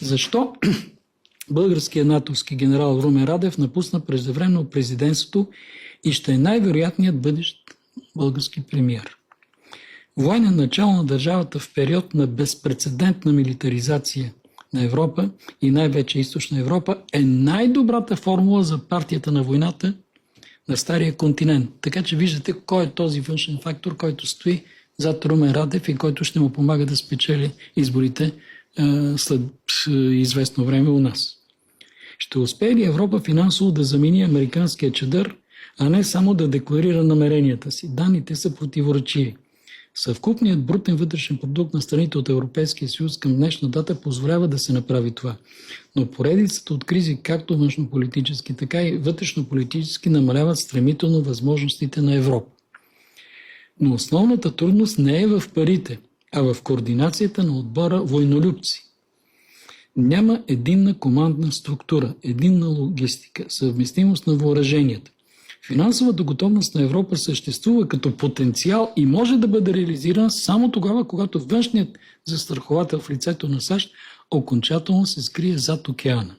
Защо българският натовски генерал Румен Радев напусна преждевременно президентството и ще е най-вероятният бъдещ български премиер? Военен начал на държавата в период на безпрецедентна милитаризация на Европа и най-вече Източна Европа е най-добрата формула за партията на войната на Стария континент. Така че виждате кой е този външен фактор, който стои зад Румен Радев и който ще му помага да спечели изборите след известно време у нас. Ще успее ли Европа финансово да замени американския чадър, а не само да декларира намеренията си? Данните са противоречиви. Съвкупният брутен вътрешен продукт на страните от Европейския съюз към днешна дата позволява да се направи това. Но поредицата от кризи, както външнополитически, така и вътрешнополитически, намаляват стремително възможностите на Европа. Но основната трудност не е в парите, а в координацията на отбора войнолюбци. Няма единна командна структура, единна логистика, съвместимост на въоръженията. Финансовата готовност на Европа съществува като потенциал и може да бъде реализирана само тогава, когато външният застраховател в лицето на САЩ окончателно се скрие зад океана.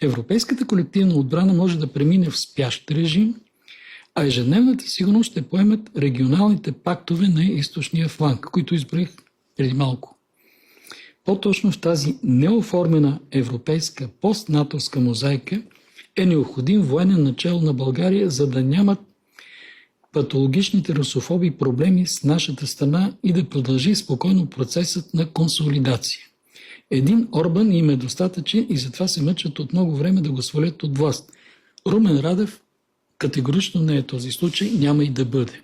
Европейската колективна отбрана може да премине в спящ режим, а ежедневната сигурност ще поемат регионалните пактове на източния фланг, които изброих преди малко. По-точно в тази неоформена европейска постнатовска мозайка е необходим военен начал на България, за да нямат патологичните русофоби проблеми с нашата страна и да продължи спокойно процесът на консолидация. Един Орбан им е достатъчен и затова се мъчат от много време да го свалят от власт. Румен Радев категорично не е този случай, няма и да бъде.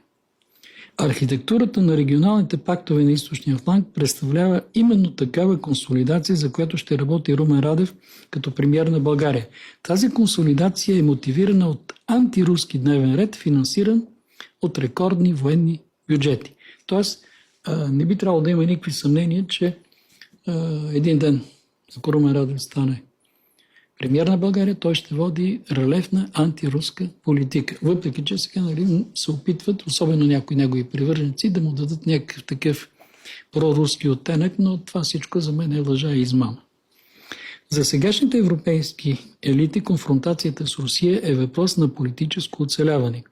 Архитектурата на регионалните пактове на източния фланг представлява именно такава консолидация, за която ще работи Румен Радев като премиер на България. Тази консолидация е мотивирана от антируски дневен ред, финансиран от рекордни военни бюджети. Тоест, не би трябвало да има никакви съмнения, че един ден, ако Румен Радев стане премиер на България, той ще води релефна антируска политика. Въпреки че сега се опитват, особено някои негови привърженици, да му дадат някакъв такъв проруски оттенък, но това всичко за мен е лъжа и измама. За сегашните европейски елити конфронтацията с Русия е въпрос на политическо оцеляване.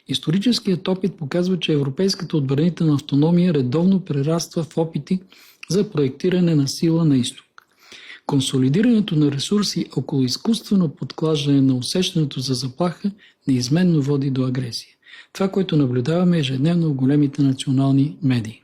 Историческият опит показва, че европейската отбранителна автономия редовно прераства в опити за проектиране на сила на изток. Консолидирането на ресурси около изкуствено подклаждане на усещането за заплаха неизменно води до агресия. Това, което наблюдаваме ежедневно в големите национални медии.